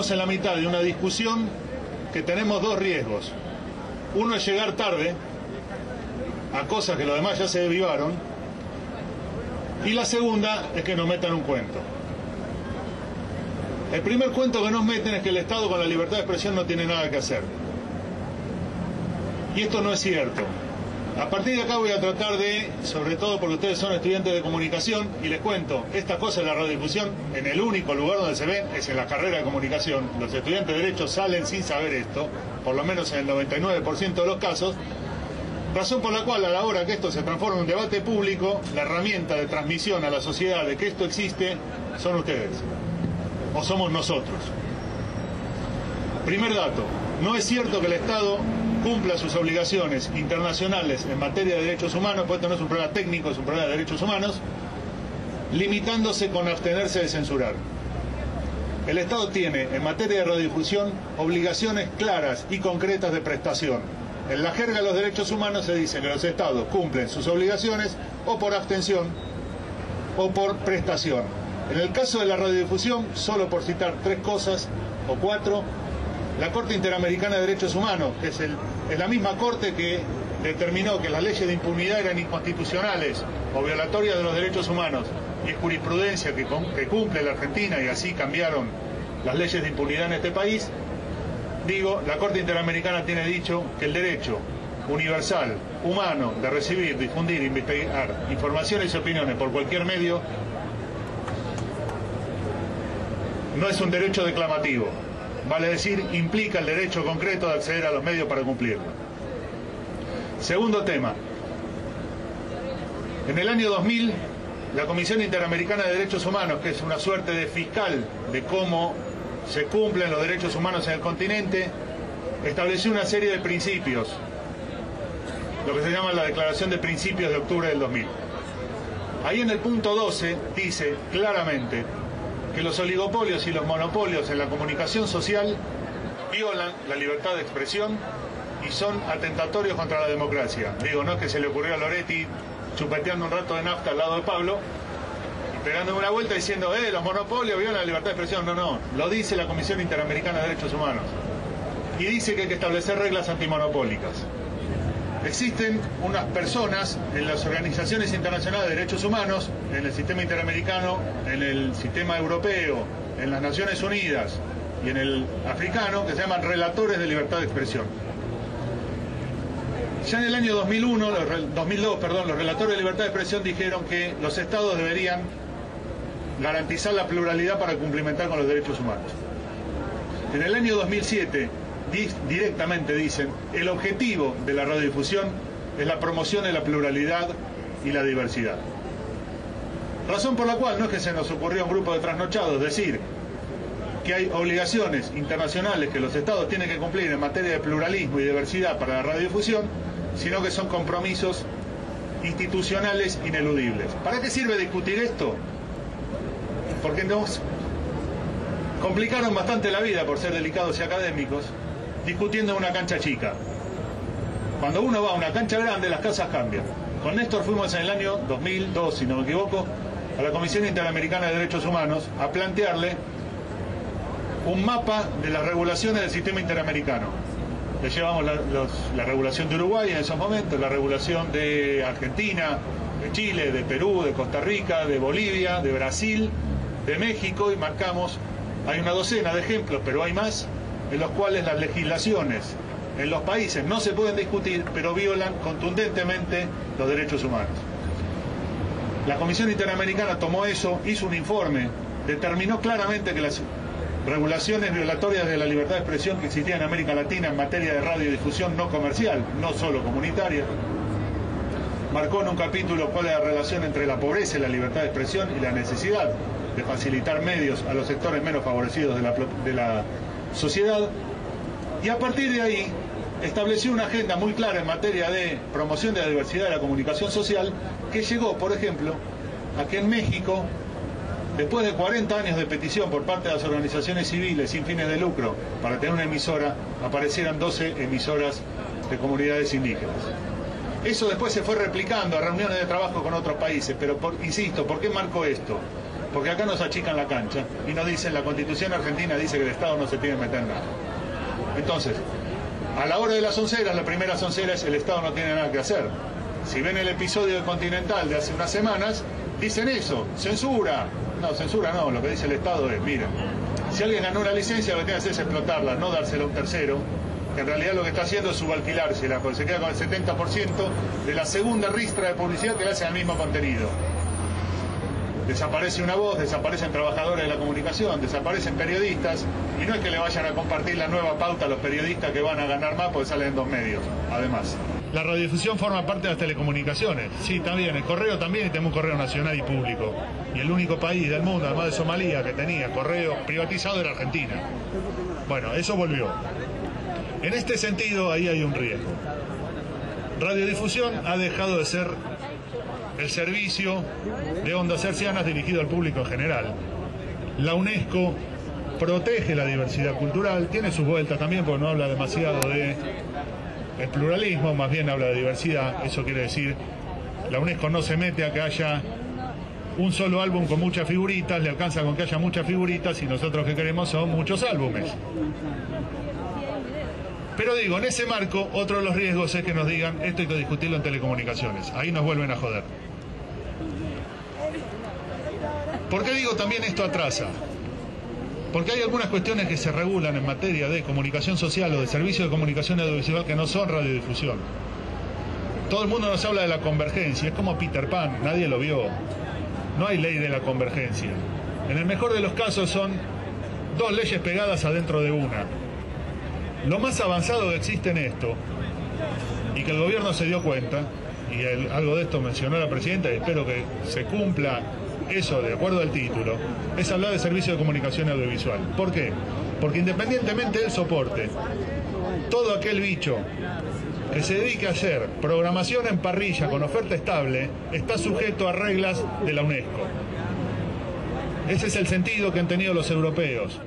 Estamos en la mitad de una discusión que tenemos dos riesgos. Uno es llegar tarde a cosas que los demás ya se derivaron, y la segunda es que nos metan un cuento. El primer cuento que nos meten es que el Estado con la libertad de expresión no tiene nada que hacer. Y esto no es cierto. A partir de acá voy a tratar de, sobre todo porque ustedes son estudiantes de comunicación, y les cuento, esta cosa de la radiodifusión, en el único lugar donde se ven es en la carrera de comunicación. Los estudiantes de Derecho salen sin saber esto, por lo menos en el 99% de los casos, razón por la cual a la hora que esto se transforma en un debate público, la herramienta de transmisión a la sociedad de que esto existe son ustedes, o somos nosotros. Primer dato, no es cierto que el Estado cumpla sus obligaciones internacionales en materia de derechos humanos, pues esto no es un problema técnico, es un problema de derechos humanos, limitándose con abstenerse de censurar. El Estado tiene, en materia de radiodifusión, obligaciones claras y concretas de prestación. En la jerga de los derechos humanos se dice que los Estados cumplen sus obligaciones o por abstención o por prestación. En el caso de la radiodifusión, solo por citar tres cosas o cuatro, la Corte Interamericana de Derechos Humanos, que es la misma Corte que determinó que las leyes de impunidad eran inconstitucionales o violatorias de los derechos humanos, y es jurisprudencia que cumple la Argentina, y así cambiaron las leyes de impunidad en este país. Digo, la Corte Interamericana tiene dicho que el derecho universal, humano, de recibir, difundir, investigar informaciones y opiniones por cualquier medio no es un derecho declamativo. Vale decir, implica el derecho concreto de acceder a los medios para cumplirlo. Segundo tema. En el año 2000, la Comisión Interamericana de Derechos Humanos, que es una suerte de fiscal de cómo se cumplen los derechos humanos en el continente, estableció una serie de principios, lo que se llama la Declaración de Principios de octubre del 2000. Ahí en el punto 12 dice claramente que los oligopolios y los monopolios en la comunicación social violan la libertad de expresión y son atentatorios contra la democracia. Digo, no es que se le ocurrió a Loretti chupeteando un rato de nafta al lado de Pablo y pegándome una vuelta diciendo, los monopolios violan la libertad de expresión. No, no, lo dice la Comisión Interamericana de Derechos Humanos. Y dice que hay que establecer reglas antimonopólicas. Existen unas personas en las organizaciones internacionales de derechos humanos, en el sistema interamericano, en el sistema europeo, en las Naciones Unidas y en el africano, que se llaman relatores de libertad de expresión. Ya en el año 2002, los relatores de libertad de expresión dijeron que los estados deberían garantizar la pluralidad para cumplimentar con los derechos humanos. En el año 2007, directamente dicen, el objetivo de la radiodifusión es la promoción de la pluralidad y la diversidad. Razón por la cual no es que se nos ocurrió a un grupo de trasnochados decir que hay obligaciones internacionales que los estados tienen que cumplir en materia de pluralismo y diversidad para la radiodifusión, sino que son compromisos institucionales ineludibles. ¿Para qué sirve discutir esto? Porque nos complicaron bastante la vida, por ser delicados y académicos, discutiendo en una cancha chica. Cuando uno va a una cancha grande, las cosas cambian. Con Néstor fuimos en el año 2002, si no me equivoco, a la Comisión Interamericana de Derechos Humanos a plantearle un mapa de las regulaciones del sistema interamericano. Le llevamos la regulación de Uruguay en esos momentos, la regulación de Argentina, de Chile, de Perú, de Costa Rica, de Bolivia, de Brasil, de México, y marcamos, hay una docena de ejemplos, pero hay más, en los cuales las legislaciones en los países no se pueden discutir, pero violan contundentemente los derechos humanos. La Comisión Interamericana tomó eso, hizo un informe, determinó claramente que las regulaciones violatorias de la libertad de expresión que existían en América Latina en materia de radiodifusión no comercial, no solo comunitaria, marcó en un capítulo cuál es la relación entre la pobreza y la libertad de expresión y la necesidad de facilitar medios a los sectores menos favorecidos de la sociedad, y a partir de ahí estableció una agenda muy clara en materia de promoción de la diversidad de la comunicación social, que llegó, por ejemplo, a que en México, después de 40 años de petición por parte de las organizaciones civiles sin fines de lucro para tener una emisora, aparecieran 12 emisoras de comunidades indígenas. Eso después se fue replicando a reuniones de trabajo con otros países, pero insisto, ¿por qué marco esto? Porque acá nos achican la cancha y nos dicen, la Constitución argentina dice que el Estado no se tiene que meter en nada. Entonces, a la hora de las onceras, la primera oncera es el Estado no tiene nada que hacer. Si ven el episodio de Continental de hace unas semanas, dicen eso, censura. No, censura no, lo que dice el Estado es, miren, si alguien ganó una licencia, lo que tiene que hacer es explotarla, no dársela a un tercero, que en realidad lo que está haciendo es subalquilársela, porque se queda con el 70% de la segunda ristra de publicidad que le hacen al mismo contenido. Desaparece una voz, desaparecen trabajadores de la comunicación, desaparecen periodistas, y no es que le vayan a compartir la nueva pauta a los periodistas que van a ganar más porque salen en 2 medios, además. La radiodifusión forma parte de las telecomunicaciones. Sí, también, el correo también, y tenemos un correo nacional y público. Y el único país del mundo, además de Somalia, que tenía correo privatizado era Argentina. Bueno, eso volvió. En este sentido, ahí hay un riesgo. Radiodifusión ha dejado de ser el servicio de ondas hercianas dirigido al público en general. La UNESCO protege la diversidad cultural, tiene sus vueltas también porque no habla demasiado de el pluralismo, más bien habla de diversidad. Eso quiere decir, la UNESCO no se mete a que haya un solo álbum con muchas figuritas, le alcanza con que haya muchas figuritas y nosotros que queremos son muchos álbumes. Pero digo, en ese marco, otro de los riesgos es que nos digan, esto hay que discutirlo en telecomunicaciones. Ahí nos vuelven a joder. ¿Por qué digo también esto atrasa? Porque hay algunas cuestiones que se regulan en materia de comunicación social o de servicio de comunicación audiovisual que no son radiodifusión. Todo el mundo nos habla de la convergencia, es como Peter Pan, nadie lo vio. No hay ley de la convergencia. En el mejor de los casos son 2 leyes pegadas adentro de una. Lo más avanzado que existe en esto, y que el gobierno se dio cuenta, y algo de esto mencionó la presidenta, y espero que se cumpla eso de acuerdo al título, es hablar de servicio de comunicación audiovisual. ¿Por qué? Porque independientemente del soporte, todo aquel bicho que se dedique a hacer programación en parrilla con oferta estable está sujeto a reglas de la UNESCO. Ese es el sentido que han tenido los europeos.